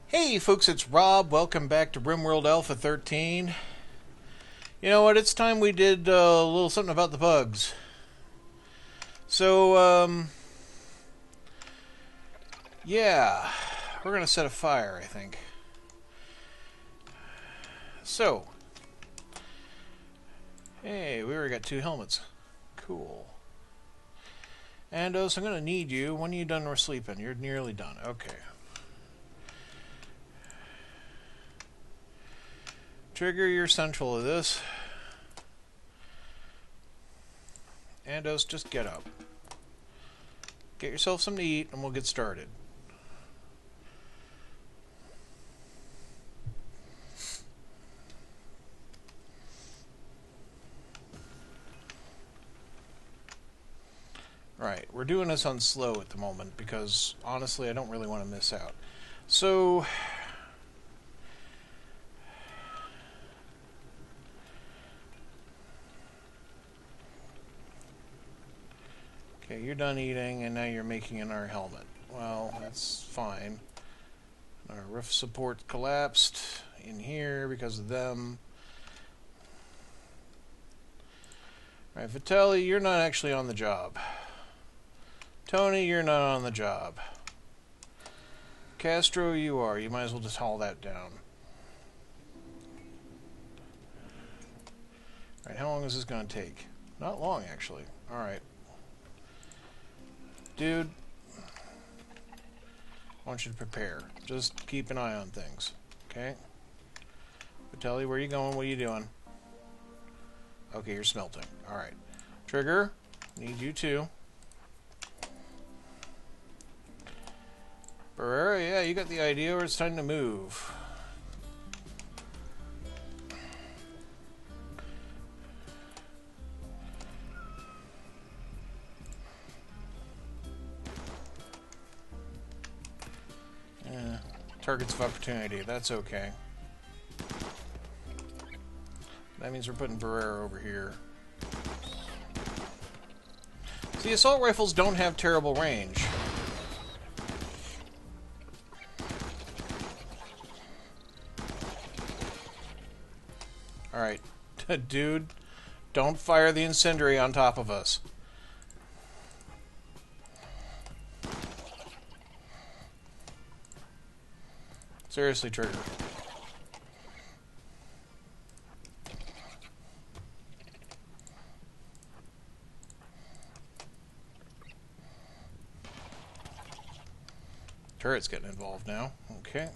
Hey folks, it's Rob. Welcome back to RimWorld Alpha 13. You know what? It's time we did a little something about the bugs. So, yeah, we're gonna set a fire, I think. So, hey, we already got 2 helmets. Cool. And so I'm gonna need you. When are you done with sleeping? You're nearly done. Okay. Trigger, you're central of this. Andos, just get up. Get yourself something to eat and we'll get started. Right, we're doing this on slow at the moment because honestly I don't really want to miss out. So okay, you're done eating and now you're making our helmet. Well, that's fine. Our roof support collapsed in here because of them. Alright, Vitelli, you're not actually on the job. Tony, you're not on the job. Castro, you are. You might as well just haul that down. Alright, how long is this going to take? Not long, actually. Alright. Dude, I want you to prepare. Just keep an eye on things. Okay? Vitelli, where are you going? What are you doing? Okay, you're smelting. Alright. Trigger, need you too. Barrera, yeah, you got the idea where it's time to move. Targets of opportunity, that's okay. That means we're putting Barrera over here. See, assault rifles don't have terrible range. Alright, dude, don't fire the incendiary on top of us. Seriously, Trigger. Turret's getting involved now. Okay.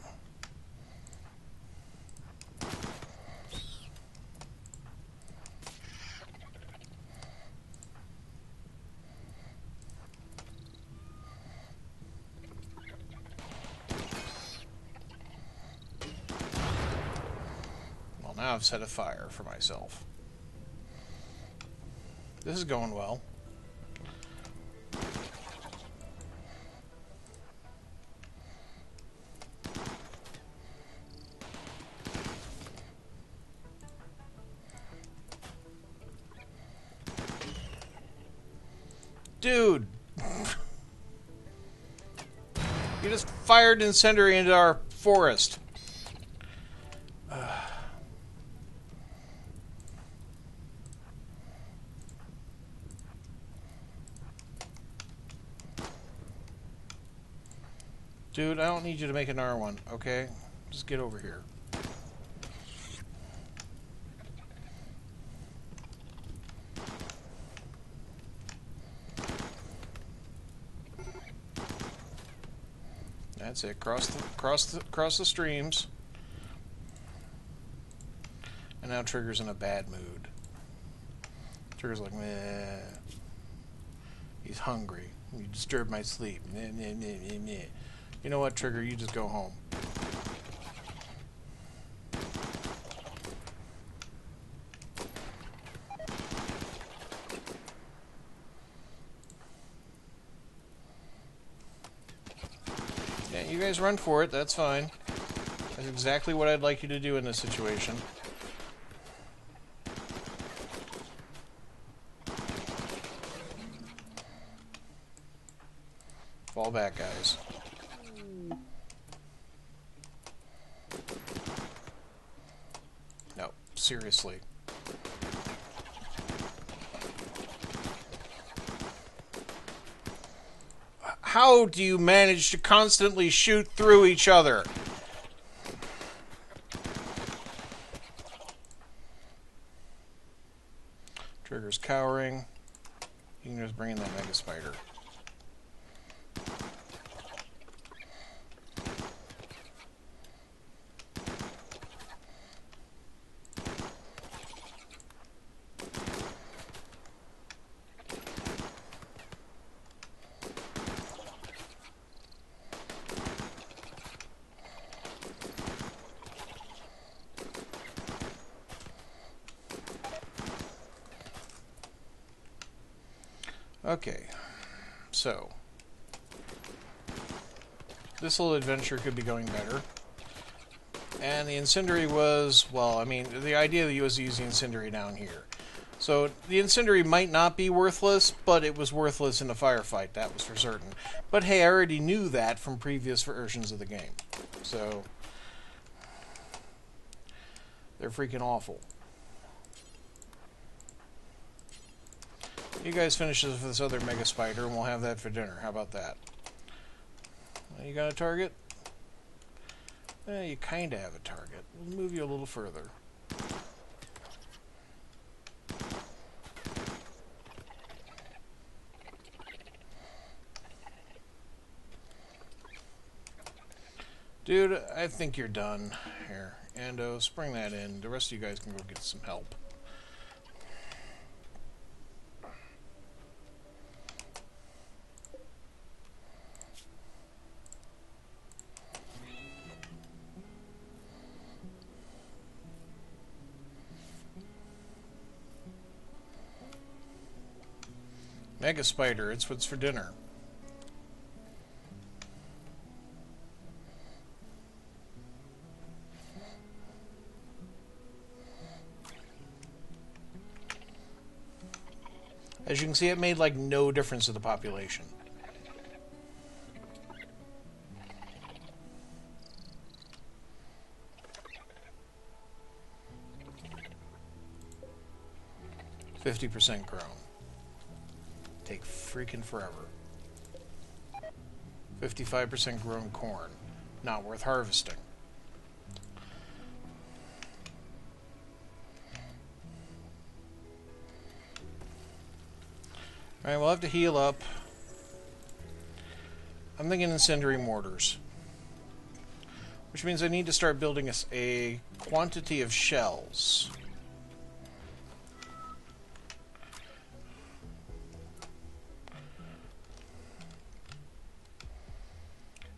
Well, now I've set a fire for myself. This is going well. Dude! You just fired incendiary into our forest. Dude, I don't need you to make an R1, okay? Just get over here. That's it. Cross the streams. And now Trigger's in a bad mood. Trigger's like, meh. He's hungry. You disturb my sleep. Meh, meh, meh, meh, meh. You know what, Trigger? You just go home. Yeah, you guys run for it. That's fine. That's exactly what I'd like you to do in this situation. Fall back, guys. seriously. How do you manage to constantly shoot through each other? Trigger's cowering. You can just bring in that Mega Spider. Okay, so this little adventure could be going better. And the incendiary was, well, I mean, the idea that you was to use the incendiary down here. So the incendiary might not be worthless, but it was worthless in the firefight, that was for certain. But hey, I already knew that from previous versions of the game. So they're freaking awful. You guys finish this with this other Mega Spider, and we'll have that for dinner. How about that? You got a target? You kind of have a target. We'll move you a little further. Dude, I think you're done. Here, Ando, bring that in. The rest of you guys can go get some help. Mega Spider, it's what's for dinner. As you can see, it made like no difference to the population. %50 grown. Take freaking forever. 55% grown corn. Not worth harvesting. Alright, we'll have to heal up. I'm thinking incendiary mortars. Which means I need to start building a quantity of shells.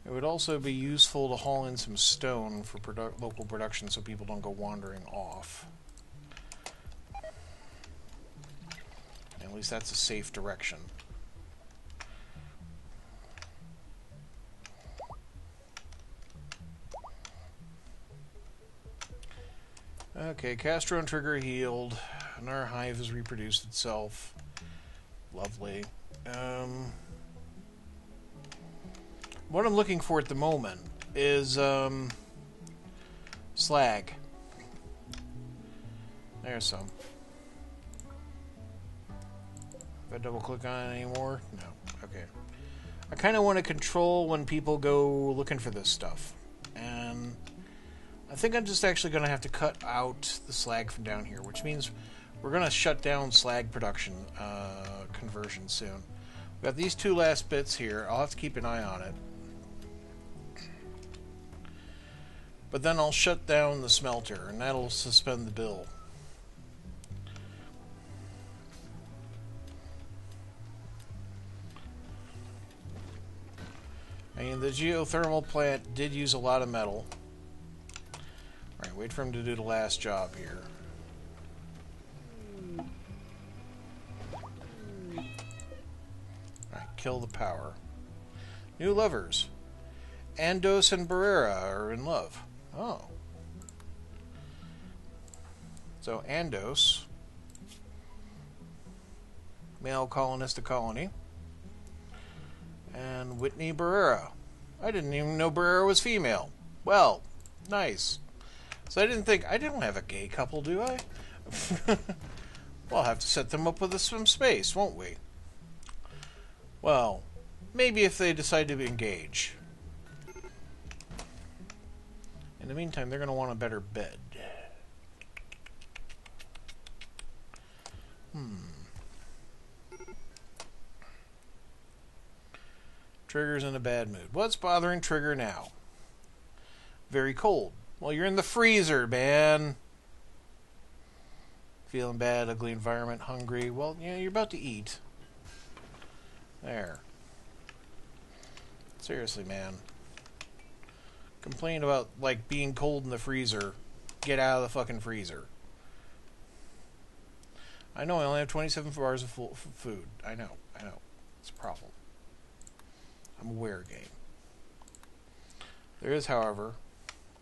It would also be useful to haul in some stone for local production so people don't go wandering off. At least that's a safe direction. Okay, Castro and Trigger healed, and our hive has reproduced itself. Lovely. What I'm looking for at the moment is slag. There's some. If I double click on it anymore? No. Okay. I kind of want to control when people go looking for this stuff. And I think I'm just actually going to have to cut out the slag from down here, which means we're going to shut down slag production conversion soon. We've got these two last bits here. I'll have to keep an eye on it. But then I'll shut down the smelter, and that'll suspend the bill. I mean, the geothermal plant did use a lot of metal. Alright, wait for him to do the last job here. Alright, kill the power. New lovers. Andos and Barrera are in love. Oh. So, Andos, male colonist of colony, and Whitney Barrera. I didn't even know Barrera was female. Well, nice. So I didn't think, I didn't have a gay couple, do I? We'll have to set them up with some space, won't we? Well, maybe if they decide to engage. In the meantime, they're going to want a better bed. Trigger's in a bad mood. What's bothering Trigger now? Very cold. Well, you're in the freezer, man. Feeling bad, ugly environment, hungry. Well, yeah, you're about to eat. There. Seriously, man. Complain about, like, being cold in the freezer. Get out of the fucking freezer. I know I only have 27 bars of food. I know. It's a problem. I'm aware, game. There is, however,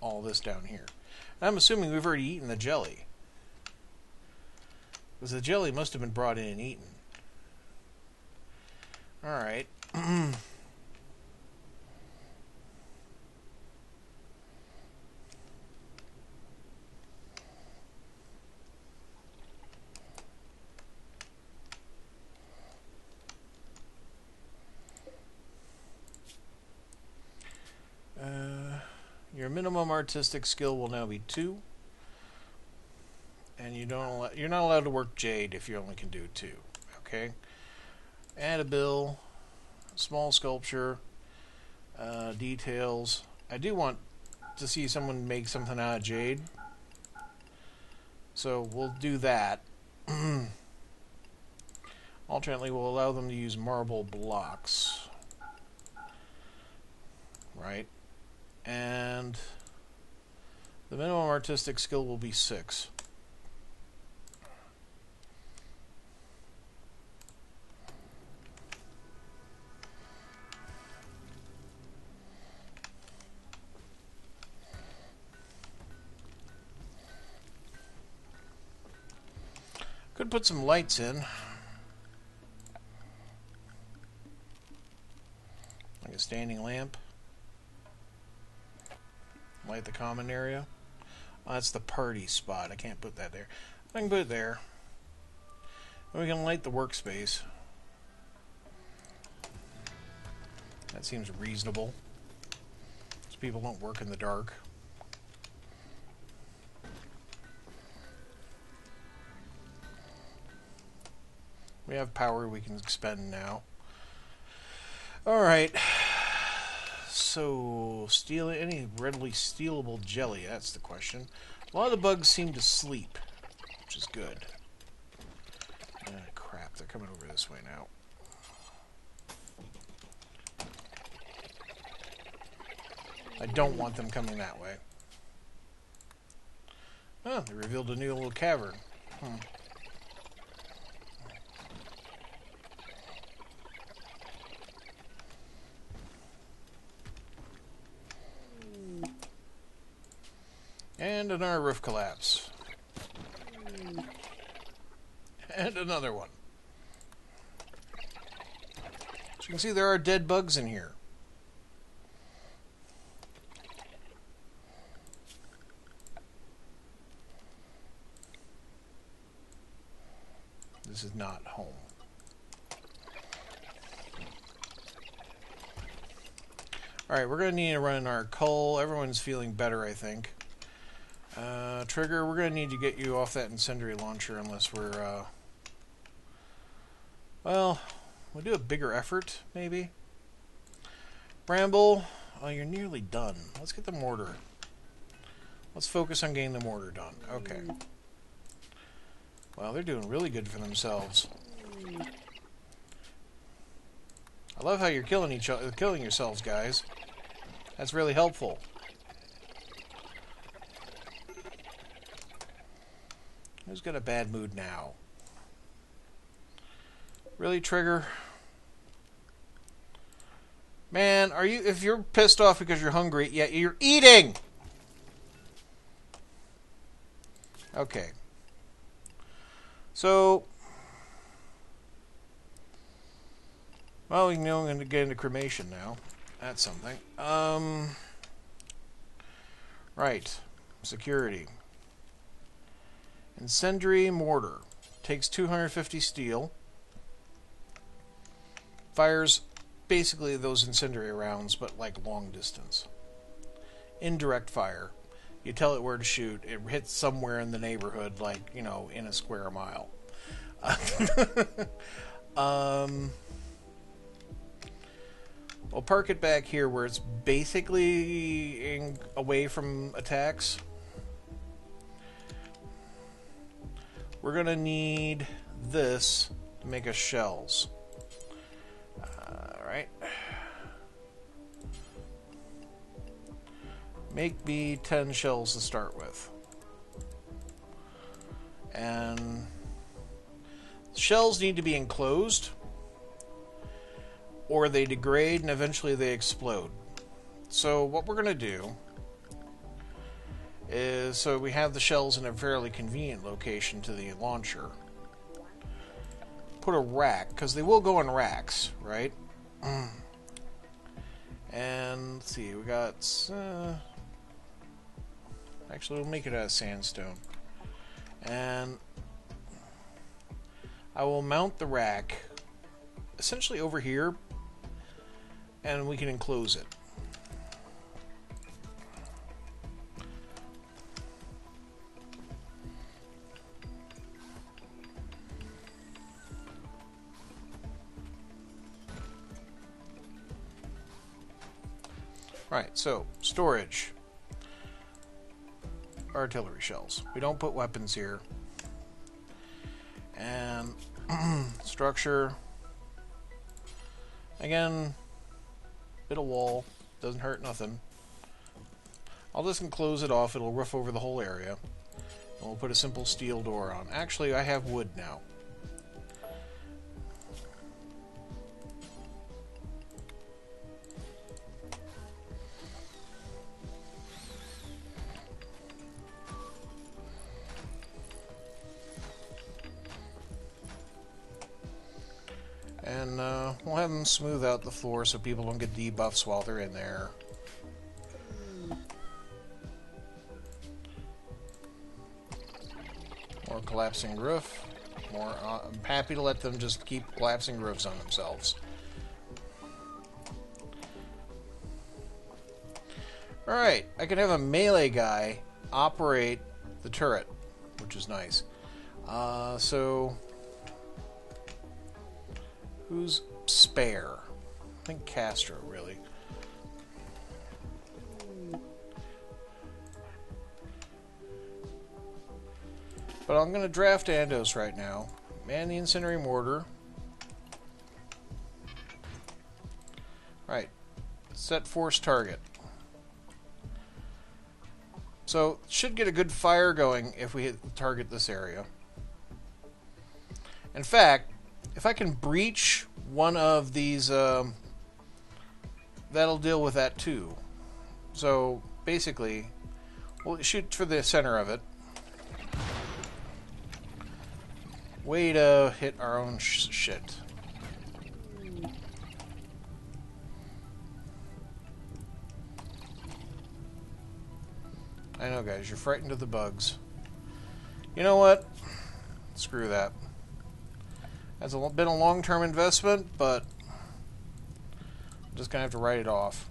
all this down here. And I'm assuming we've already eaten the jelly. Because the jelly must have been brought in and eaten. Alright. Your minimum artistic skill will now be 2. And you're not allowed to work jade if you only can do 2. Okay? Add a bill, small sculpture, details. I do want to see someone make something out of jade. So we'll do that. Alternately, we'll allow them to use marble blocks. Right? And the minimum artistic skill will be 6. Could put some lights in. Like a standing lamp. Light the common area. Oh, that's the party spot. I can't put that there. I can put it there. And we can light the workspace. That seems reasonable. Because people don't work in the dark. We have power we can expend now. Alright. So, steal any readily stealable jelly? That's the question. A lot of the bugs seem to sleep, which is good. Ah, crap, they're coming over this way now. I don't want them coming that way. Oh, they revealed a new little cavern. And another roof collapse. And another one. As you can see, there are dead bugs in here. This is not home. Alright, we're going to need to run our coal. Everyone's feeling better, I think. Trigger, we're going to need to get you off that incendiary launcher unless we're, well, we'll do a bigger effort, maybe. Bramble, oh, you're nearly done. Let's get the mortar. Let's focus on getting the mortar done. Okay. Well, they're doing really good for themselves. I love how you're killing yourselves, guys. That's really helpful. Who's got a bad mood now? Really, Trigger? Man, are you... If you're pissed off because you're hungry, yeah, you're eating! Okay. So... Well, we know I'm going to get into cremation now. That's something. Right. Security. Incendiary mortar. Takes 250 steel. Fires basically those incendiary rounds, but like long distance. Indirect fire. You tell it where to shoot. It hits somewhere in the neighborhood, like, you know, in a square mile. We'll park it back here where it's basically away from attacks. We're going to need this to make us shells. Alright. Make me 10 shells to start with. And shells need to be enclosed, or they degrade and eventually they explode. So what we're going to do is, so we have the shells in a fairly convenient location to the launcher. Put a rack, because they will go in racks, right? And let's see, we got... actually, we'll make it out of sandstone. And I will mount the rack essentially over here, and we can enclose it. Right, so storage. Artillery shells. We don't put weapons here. And structure. Again, bit of wall. Doesn't hurt nothing. I'll just enclose it off. It'll roof over the whole area. And we'll put a simple steel door on. Actually, I have wood now. And we'll have them smooth out the floor so people don't get debuffs while they're in there. More collapsing roof. More. I'm happy to let them just keep collapsing roofs on themselves. Alright, I can have a melee guy operate the turret, which is nice. So... who's spare? I think Castro, really. But I'm going to draft Andos right now. Man the incendiary mortar. Right. Set force target. So, should get a good fire going if we target this area. In fact, if I can breach one of these, that'll deal with that too. So, basically, we'll shoot for the center of it. Way to hit our own shit. I know, guys, you're frightened of the bugs. You know what? Screw that. That's been a long-term investment, but I'm just going to have to write it off.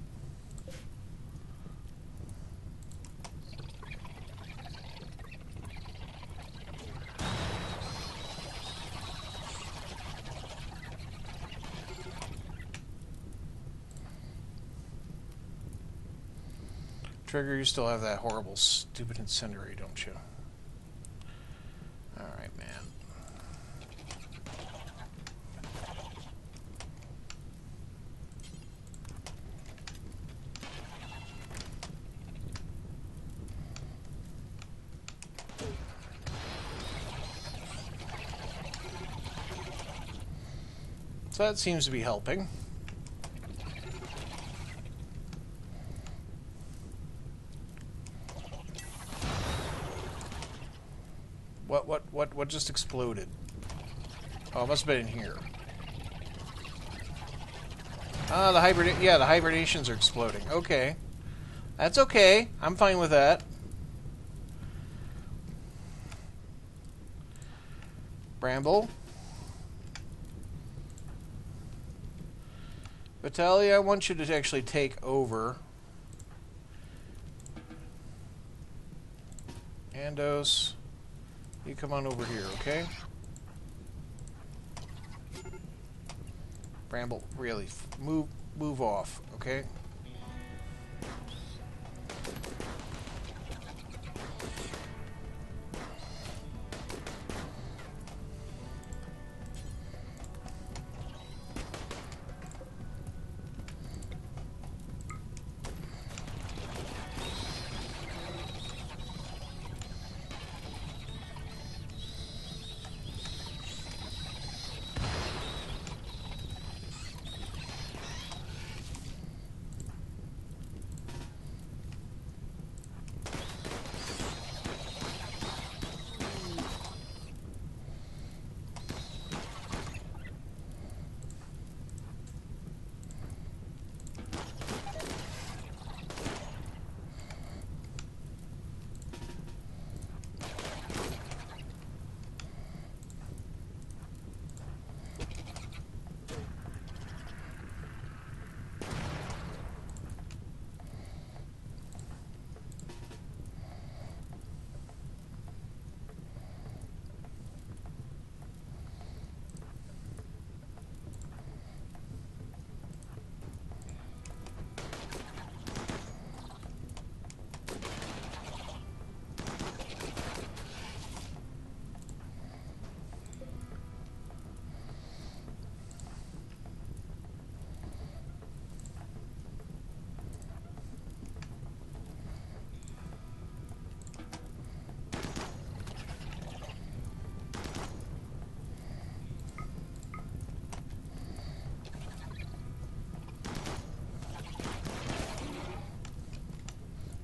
Trigger, you still have that horrible, stupid incendiary, don't you? Alright, man. So that seems to be helping. What just exploded? Oh, it must have been in here. Ah, the hibernations are exploding. Okay. That's okay. I'm fine with that. Bramble. Vitaly, I want you to actually take over. Andos, you come on over here, okay? Bramble, really, move off, okay?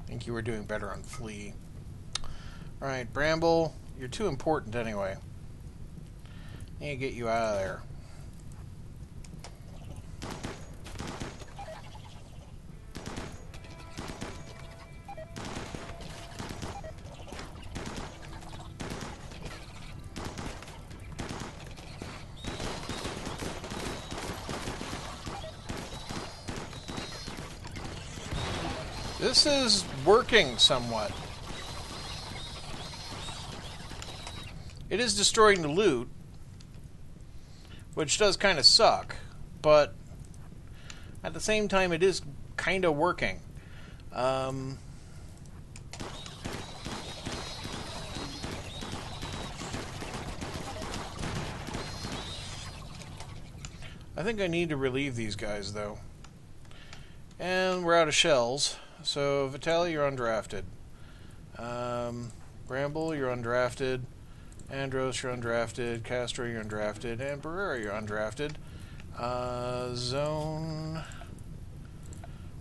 I think you were doing better on Flea. Alright, Bramble, you're too important anyway. I need to get you out of there. This is working somewhat. It is destroying the loot, which does kind of suck, but at the same time it is kind of working. I think I need to relieve these guys, though. And we're out of shells. So, Vitaly, you're undrafted. Bramble, you're undrafted. Andros, you're undrafted. Castro, you're undrafted. And Barrera, you're undrafted. Zone.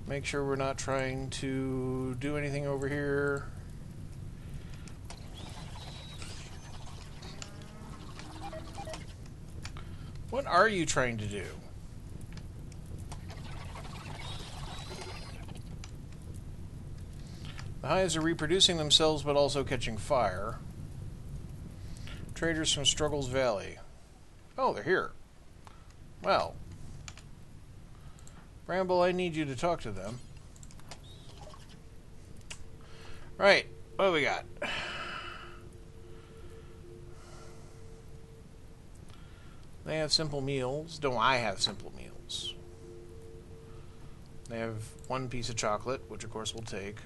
Make sure we're not trying to do anything over here. What are you trying to do? The hives are reproducing themselves, but also catching fire. Traders from Struggles Valley. Oh, they're here. Well. Bramble, I need you to talk to them. Right, what do we got? They have simple meals. Don't I have simple meals? They have one piece of chocolate, which of course we'll take.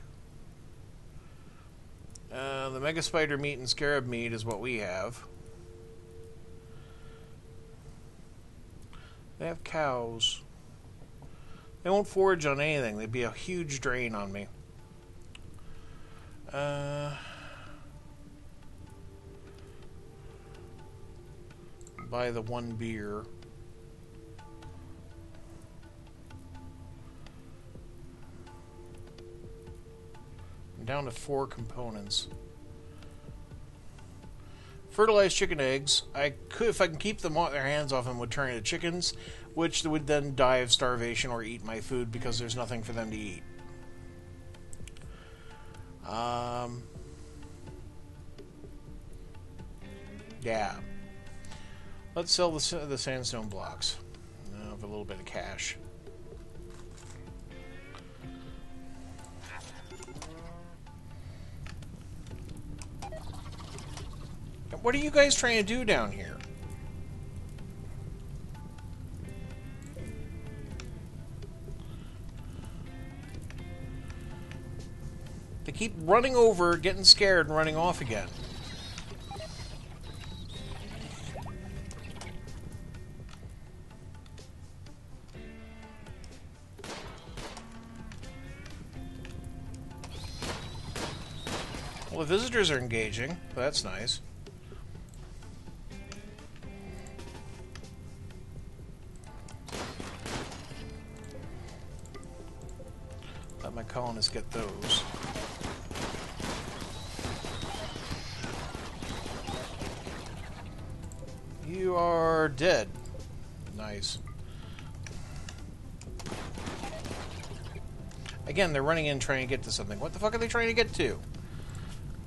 The Mega Spider meat and Scarab meat is what we have. They have cows. They won't forage on anything. They'd be a huge drain on me. Buy the one beer. I'm down to 4 components. Fertilized chicken eggs. I could, if I can keep them their hands off them, would turn into chickens, which would then die of starvation or eat my food because there's nothing for them to eat. Yeah. Let's sell the sandstone blocks. Now have a little bit of cash. What are you guys trying to do down here? They keep running over, getting scared, and running off again. Well, the visitors are engaging. That's nice. Let my colonists get those. You are dead. Nice. Again, they're running in trying to get to something. What the fuck are they trying to get to?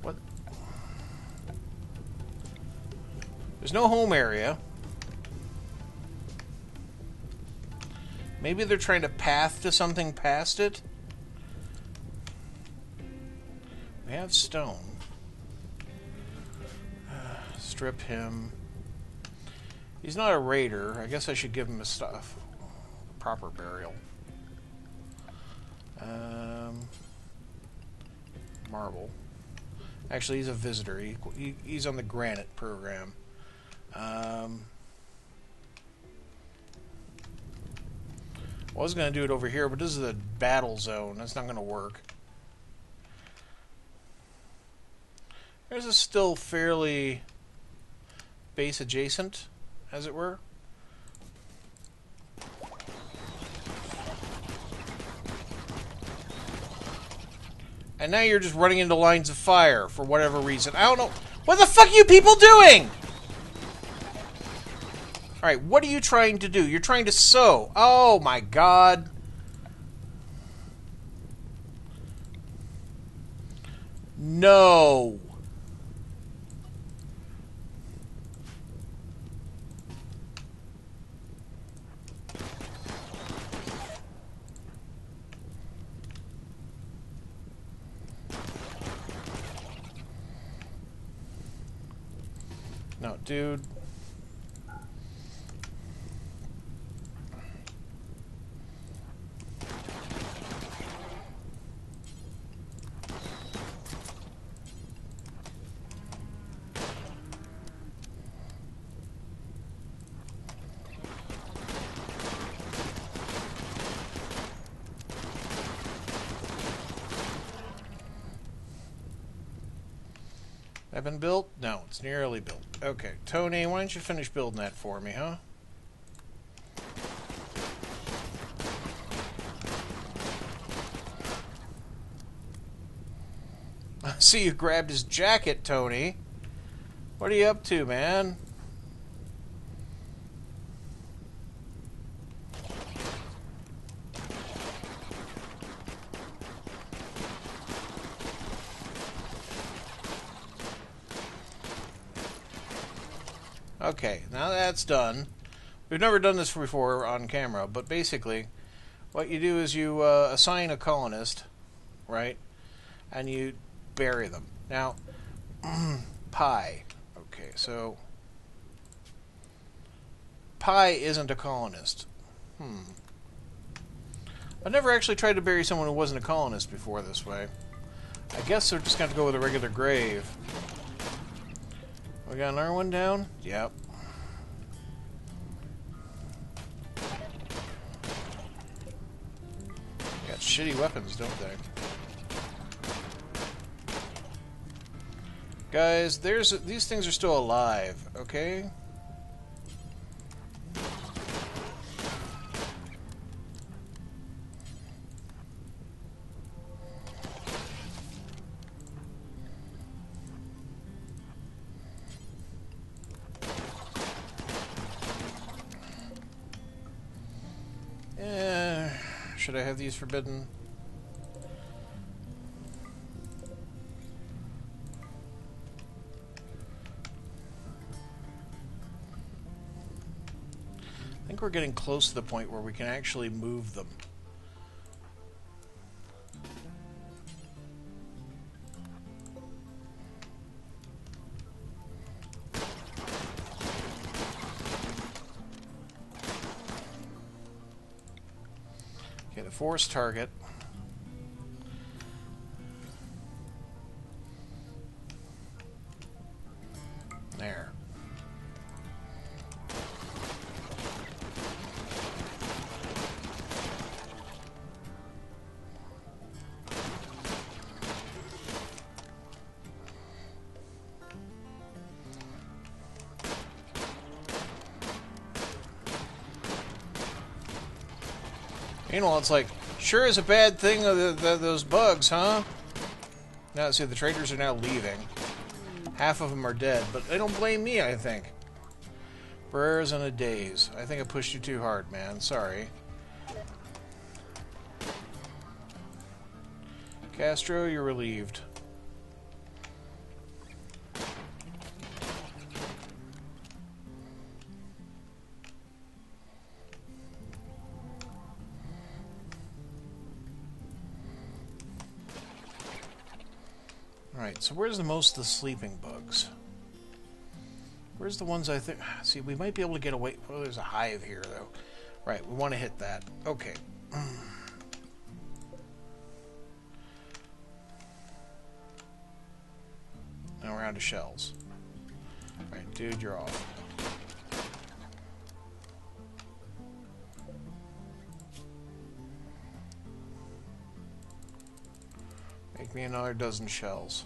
What? There's no home area. Maybe they're trying to path to something past it? We have stone. Strip him. He's not a raider. I guess I should give him a stuff. Proper burial. Marble. Actually, he's a visitor. He's on the granite program. I was going to do it over here, but this is a battle zone. That's not going to work. There's a still fairly base adjacent, as it were. And now you're just running into lines of fire for whatever reason. I don't know. What the fuck are you people doing? Alright, what are you trying to do? You're trying to sow. Oh my god. No. No, dude. That been built? No, it's nearly built. Okay, Tony, why don't you finish building that for me, huh? I see you grabbed his jacket, Tony. What are you up to, man? Okay, now that's done. We've never done this before on camera, but basically, what you do is you assign a colonist, right? And you bury them. Now, Pi. Okay, so Pi isn't a colonist. I've never actually tried to bury someone who wasn't a colonist before this way. I guess they're just going to go with a regular grave. We got another one down? Yep. Got shitty weapons, don't they? Guys, these things are still alive, okay? Should I have these forbidden? we're getting close to the point where we can actually move them. Okay, the force target. There. Meanwhile, it's like, sure is a bad thing, those bugs, huh? Now, see, the traders are now leaving. Half of them are dead, but they don't blame me, I think. Brera's in a daze. I think I pushed you too hard, man. Sorry. Castro, you're relieved. Alright, so where's the most of the sleeping bugs? Where's the ones I think... See, we might be able to get away... Oh, there's a hive here, though. Right, we want to hit that. Okay. Now we're on to shells. Alright, dude, you're off. Make me another dozen shells.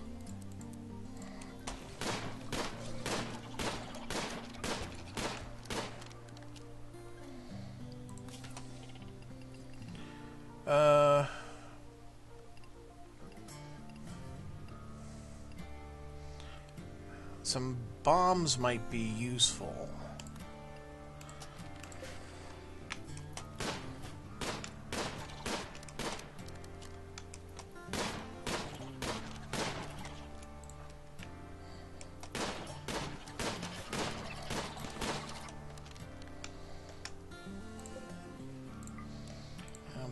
Some bombs might be useful.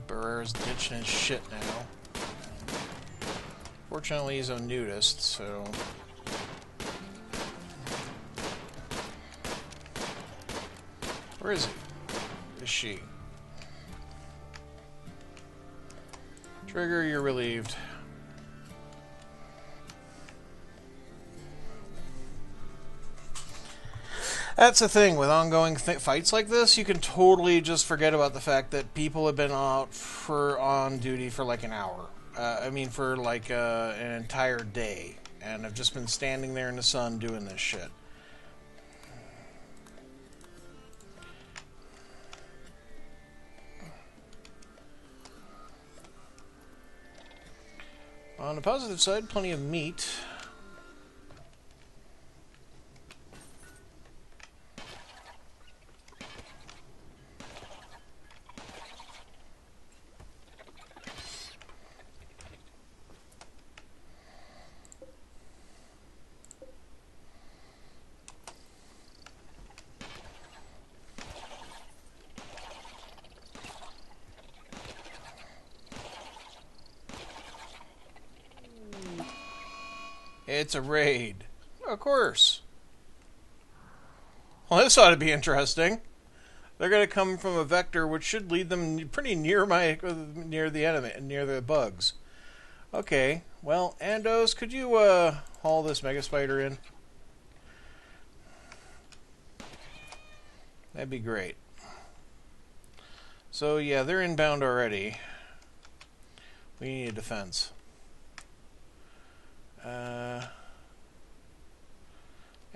Barrera's ditching his shit now. Fortunately, he's a nudist, so... Where is he? Is she? Trigger, you're relieved. That's the thing with ongoing fights like this. You can totally just forget about the fact that people have been out on duty for like an hour. I mean, for like an entire day, and have just been standing there in the sun doing this shit. On the positive side, plenty of meat. It's a raid. Of course. Well, this ought to be interesting. They're going to come from a vector which should lead them pretty near the enemy, near the bugs. Okay. Well, Andos, could you haul this mega spider in? That'd be great. So yeah, they're inbound already. We need a defense.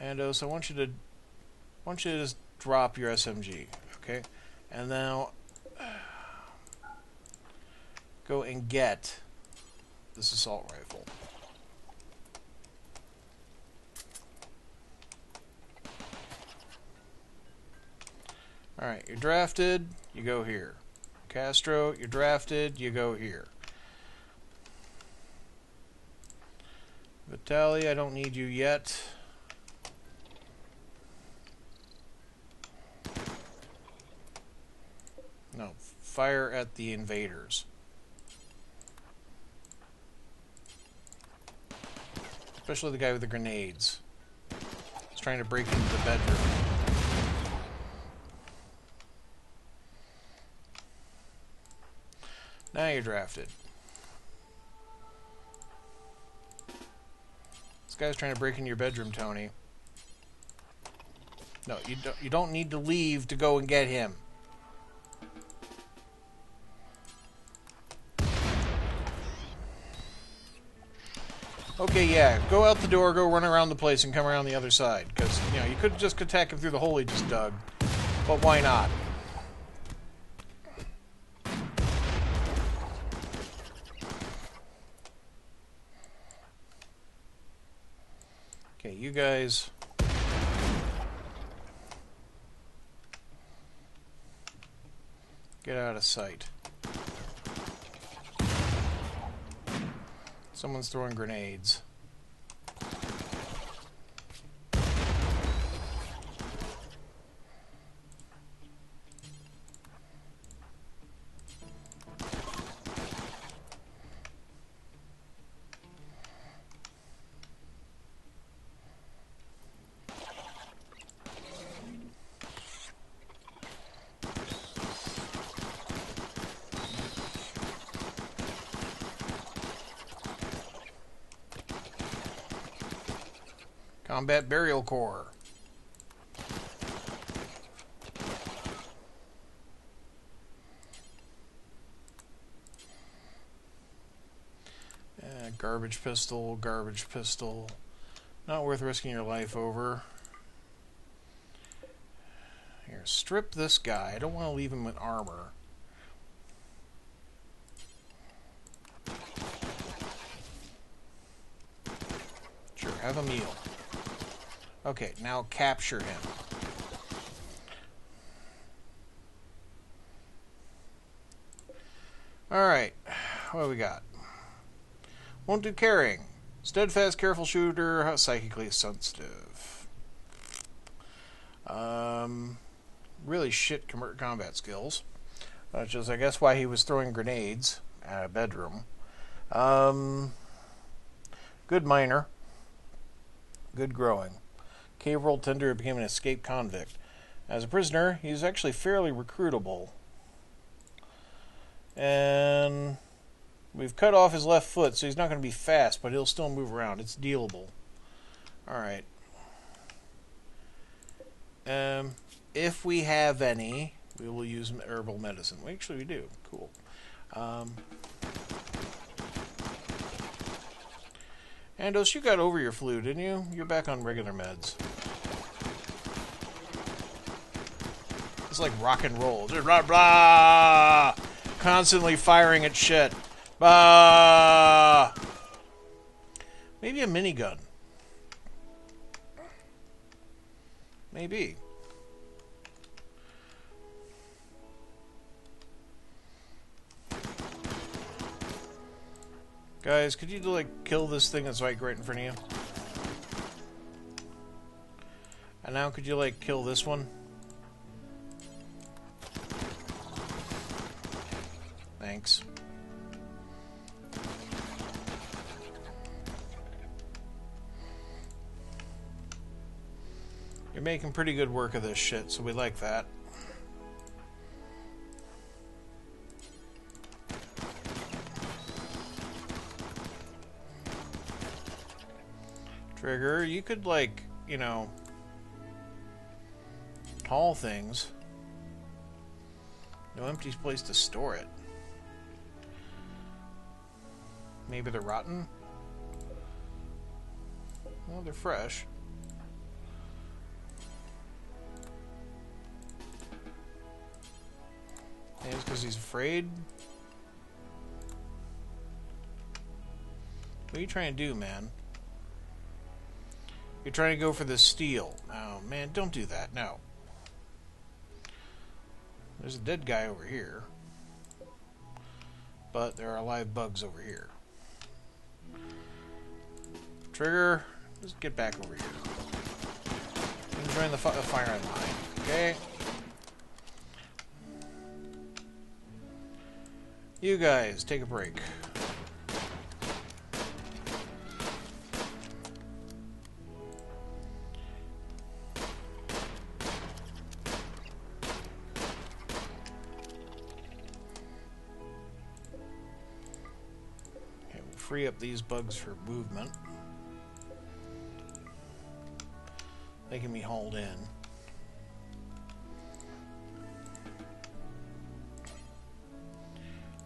Andos, I want you to just drop your SMG, okay? And now go and get this assault rifle. Alright, you're drafted, you go here. Castro, you're drafted, you go here. Vitali, I don't need you yet. fire at the invaders. Especially the guy with the grenades. He's trying to break into the bedroom. Now you're drafted. This guy's trying to break into your bedroom, Tony. No, you don't need to leave to go and get him. Okay, yeah, go out the door, go run around the place, and come around the other side. Because, you know, you could just attack him through the hole he just dug. But why not? Okay, you guys... get out of sight. Someone's throwing grenades. Combat Burial Corps. Garbage pistol, garbage pistol. Not worth risking your life over. Here, strip this guy. I don't want to leave him with armor. Sure, have a meal. Okay, now capture him. Alright, what do we got? Won't do carrying. Steadfast, careful shooter, psychically sensitive. Really shit combat skills. Which is, I guess, why he was throwing grenades at a bedroom. Good miner. Good growing. Cave world tender became an escaped convict. As a prisoner, he's actually fairly recruitable. And we've cut off his left foot, so he's not going to be fast, but he'll still move around. It's dealable. Alright. If we have any, we will use herbal medicine. Well, actually, we do. Cool. Andos, you got over your flu, didn't you? You're back on regular meds. It's like rock and roll. Just blah, blah! Constantly firing at shit. Bah! Maybe a minigun. Maybe. Guys, could you, like, kill this thing that's right in front of you? And now could you, like, kill this one? Thanks. You're making pretty good work of this shit, so we like that. Trigger, you could, like, you know, haul things. No empty place to store it. Maybe they're rotten? Well, they're fresh. Maybe it's because he's afraid? What are you trying to do, man? You're trying to go for the steel. Oh, man, don't do that. No. There's a dead guy over here. But there are live bugs over here. Trigger, just get back over here. Join the firing line, okay? You guys, take a break. Okay, we'll free up these bugs for movement. They can be hauled in.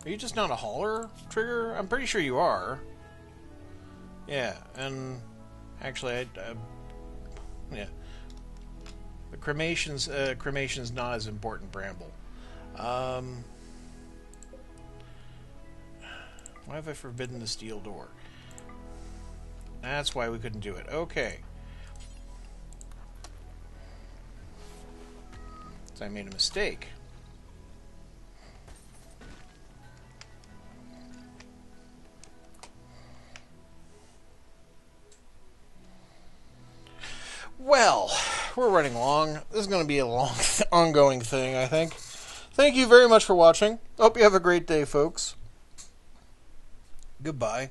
Are you just not a hauler, Trigger? I'm pretty sure you are. Yeah, and actually, yeah. The cremation's not as important, Bramble. Why have I forbidden the steel door? That's why we couldn't do it. Okay. So I made a mistake. Well, we're running long. This is going to be a long, ongoing thing, I think. Thank you very much for watching. Hope you have a great day, folks. Goodbye.